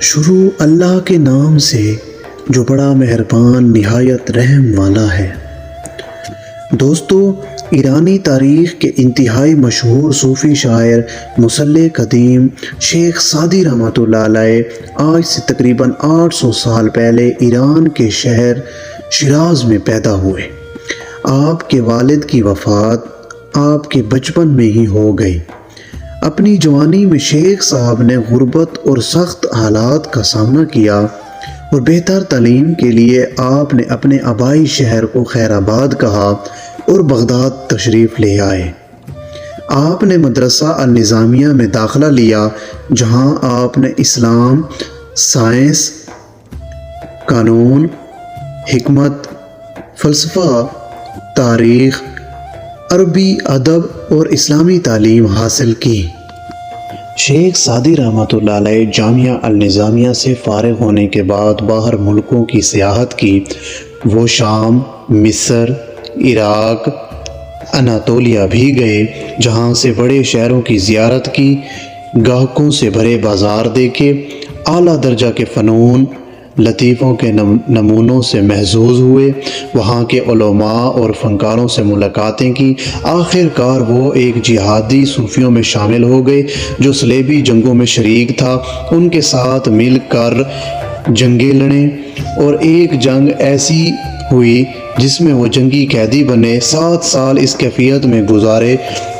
شروع اللہ کے نام سے جو بڑا مہربان نہایت رحم والا ہے۔ دوستو، ایرانی تاریخ کے انتہائی مشہور صوفی شاعر مصلح قدیم شیخ سعدی رحمۃ اللہ علیہ آج سے تقریباً 800 سال پہلے ایران کے شہر شیراز میں پیدا ہوئے۔ آپ کے والد کی وفات آپ کے بچپن میں ہی ہو گئی۔ اپنی جوانی میں شیخ صاحب نے غربت اور سخت حالات کا سامنا کیا اور بہتر تعلیم کے لیے آپ نے اپنے آبائی شہر کو خیر آباد کہا اور بغداد تشریف لے آئے۔ آپ نے مدرسہ النظامیہ میں داخلہ لیا، جہاں آپ نے اسلام، سائنس، قانون، حکمت، فلسفہ، تاریخ، عربی ادب اور اسلامی تعلیم حاصل کی۔ شیخ سعدی رحمۃ اللہ علیہ جامعہ النظامیہ سے فارغ ہونے کے بعد باہر ملکوں کی سیاحت کی۔ وہ شام، مصر، عراق، اناطولیہ بھی گئے، جہاں سے بڑے شہروں کی زیارت کی، گاہکوں سے بھرے بازار دیکھے، اعلیٰ درجہ کے فنون لطیفوں کے نمونوں سے محظوظ ہوئے، وہاں کے علماء اور فنکاروں سے ملاقاتیں کی۔ آخر کار وہ ایک جہادی صوفیوں میں شامل ہو گئے جو صلیبی جنگوں میں شریک تھا۔ ان کے ساتھ مل کر جنگیں لڑیں اور ایک جنگ ایسی ہوئی جس میں وہ جنگی قیدی بنے۔ 7 سال اس کیفیت میں گزارے۔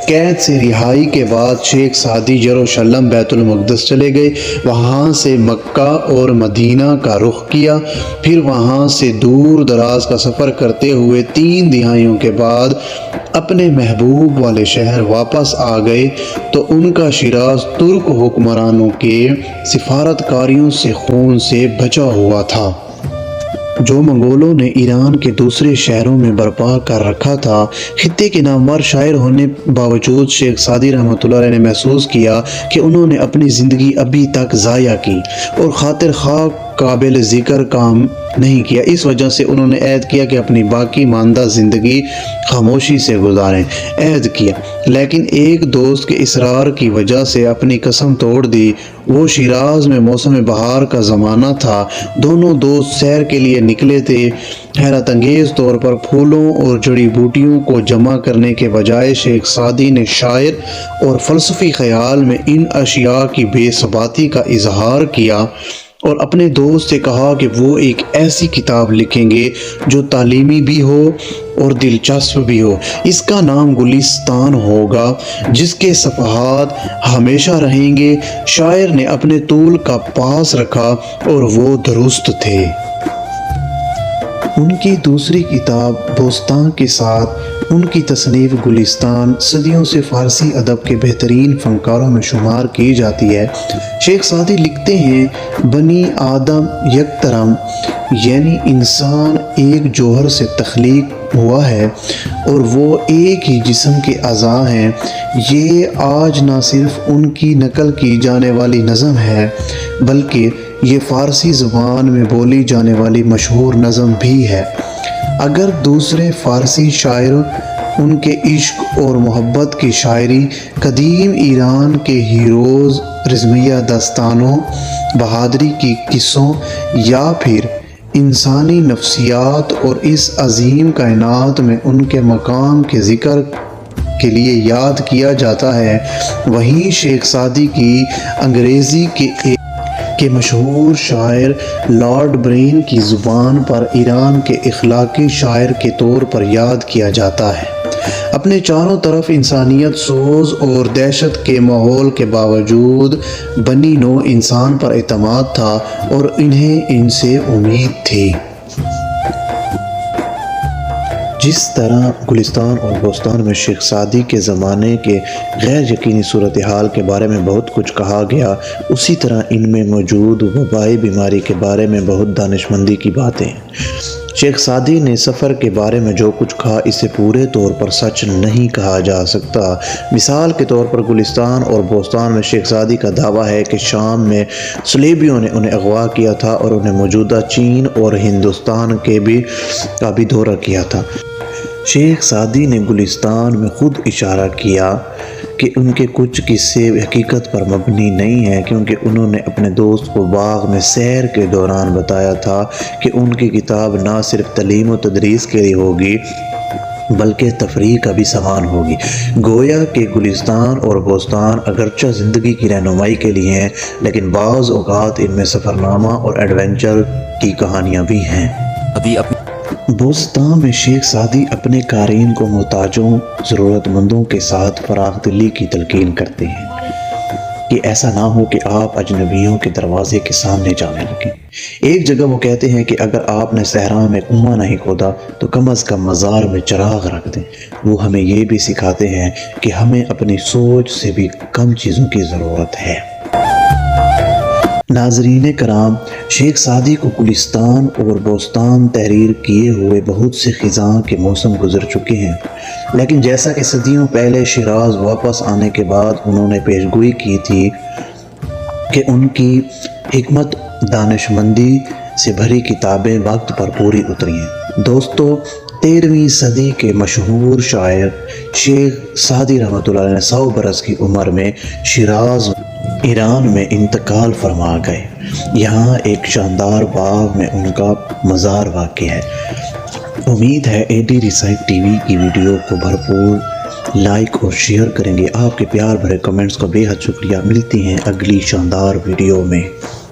قید سے رہائی کے بعد شیخ سعدی یروشلم بیت المقدس چلے گئے، وہاں سے مکہ اور مدینہ کا رخ کیا، پھر وہاں سے دور دراز کا سفر کرتے ہوئے 3 دہائیوں کے بعد اپنے محبوب والے شہر واپس آ گئے تو ان کا شیراز ترک حکمرانوں کے سفارتکاریوں سے خون سے بچا ہوا تھا، جو منگولوں نے ایران کے دوسرے شہروں میں برپا کر رکھا تھا۔ خطے کے نامور شاعر ہونے باوجود شیخ سعدی رحمۃ اللہ علیہ نے محسوس کیا کہ انہوں نے اپنی زندگی ابھی تک ضائع کی اور خاطر خواہ قابل ذکر کام نہیں کیا۔ اس وجہ سے انہوں نے عہد کیا کہ اپنی باقی ماندہ زندگی خاموشی سے گزاریں۔ عہد کیا، لیکن ایک دوست کے اصرار کی وجہ سے اپنی قسم توڑ دی۔ وہ شیراز میں موسم بہار کا زمانہ تھا۔ دونوں دوست سیر کے لیے نکلے تھے۔ حیرت انگیز طور پر پھولوں اور جڑی بوٹیوں کو جمع کرنے کے بجائے شیخ سعدی نے شاعر اور فلسفی خیال میں ان اشیاء کی بے ثباتی کا اظہار کیا اور اپنے دوست سے کہا کہ وہ ایک ایسی کتاب لکھیں گے جو تعلیمی بھی ہو اور دلچسپ بھی ہو۔ اس کا نام گلستان ہوگا، جس کے صفحات ہمیشہ رہیں گے۔ شاعر نے اپنے طول کا پاس رکھا اور وہ درست تھے۔ ان کی دوسری کتاب بوستان کے ساتھ ان کی تصنیف گلستان صدیوں سے فارسی ادب کے بہترین فنکاروں میں شمار کی جاتی ہے۔ شیخ سعدی لکھتے ہیں، بنی آدم یک ترم، یعنی انسان ایک جوہر سے تخلیق ہوا ہے اور وہ ایک ہی جسم کے اعضاء ہیں۔ یہ آج نہ صرف ان کی نقل کی جانے والی نظم ہے، بلکہ یہ فارسی زبان میں بولی جانے والی مشہور نظم بھی ہے۔ اگر دوسرے فارسی شاعر ان کے عشق اور محبت کی شاعری، قدیم ایران کے ہیروز، رزمیہ داستانوں، بہادری کی قصوں یا پھر انسانی نفسیات اور اس عظیم کائنات میں ان کے مقام کے ذکر کے لیے یاد کیا جاتا ہے، وہیں شیخ سعدی کی انگریزی کے مشہور شاعر لارڈ برین کی زبان پر ایران کے اخلاقی شاعر کے طور پر یاد کیا جاتا ہے۔ اپنے چاروں طرف انسانیت سوز اور دہشت کے ماحول کے باوجود بنی نوع انسان پر اعتماد تھا اور انہیں ان سے امید تھی۔ جس طرح گلستان اور بوستان میں شیخ سعدی کے زمانے کے غیر یقینی صورتحال کے بارے میں بہت کچھ کہا گیا، اسی طرح ان میں موجود وبائی بیماری کے بارے میں بہت دانشمندی کی باتیں ہیں۔ شیخ سعدی نے سفر کے بارے میں جو کچھ کہا اسے پورے طور پر سچ نہیں کہا جا سکتا۔ مثال کے طور پر گلستان اور بوستان میں شیخ سعدی کا دعویٰ ہے کہ شام میں صلیبیوں نے انہیں اغوا کیا تھا اور انہیں موجودہ چین اور ہندوستان کا بھی دورہ کیا تھا۔ شیخ سعدی نے گلستان میں خود اشارہ کیا کہ ان کے کچھ قصے حقیقت پر مبنی نہیں ہیں، کیونکہ انہوں نے اپنے دوست کو باغ میں سیر کے دوران بتایا تھا کہ ان کی کتاب نہ صرف تعلیم و تدریس کے لیے ہوگی بلکہ تفریح کا بھی سامان ہوگی۔ گویا کہ گلستان اور بوستان اگرچہ زندگی کی رہنمائی کے لیے ہیں، لیکن بعض اوقات ان میں سفرنامہ اور ایڈونچر کی کہانیاں بھی ہیں۔ بوستان میں شیخ سعدی اپنے قارئین کو محتاجوں، ضرورت مندوں کے ساتھ فراخ دلی کی تلقین کرتے ہیں کہ ایسا نہ ہو کہ آپ اجنبیوں کے دروازے کے سامنے جانے لگیں۔ ایک جگہ وہ کہتے ہیں کہ اگر آپ نے صحرا میں کنواں نہیں کھودا تو کم از کم مزار میں چراغ رکھ دیں۔ وہ ہمیں یہ بھی سکھاتے ہیں کہ ہمیں اپنی سوچ سے بھی کم چیزوں کی ضرورت ہے۔ ناظرین کرام، شیخ سعدی کو گلستان اور بوستان تحریر کیے ہوئے بہت سے خزاں کے موسم گزر چکے ہیں، لیکن جیسا کہ صدیوں پہلے شیراز واپس آنے کے بعد انہوں نے پیشگوئی کی تھی کہ ان کی حکمت دانش مندی سے بھری کتابیں وقت پر پوری اتری ہیں۔ دوستو، 13ویں صدی کے مشہور شاعر شیخ سعدی رحمۃ اللہ علیہ نے 100 برس کی عمر میں شیراز ایران میں انتقال فرما گئے۔ یہاں ایک شاندار باغ میں ان کا مزار واقع ہے۔ امید ہے AD ریسائٹ ٹی وی کی ویڈیو کو بھرپور لائک اور شیئر کریں گے۔ آپ کے پیار بھرے کمنٹس کا بے حد شکریہ۔ ملتی ہیں اگلی شاندار ویڈیو میں۔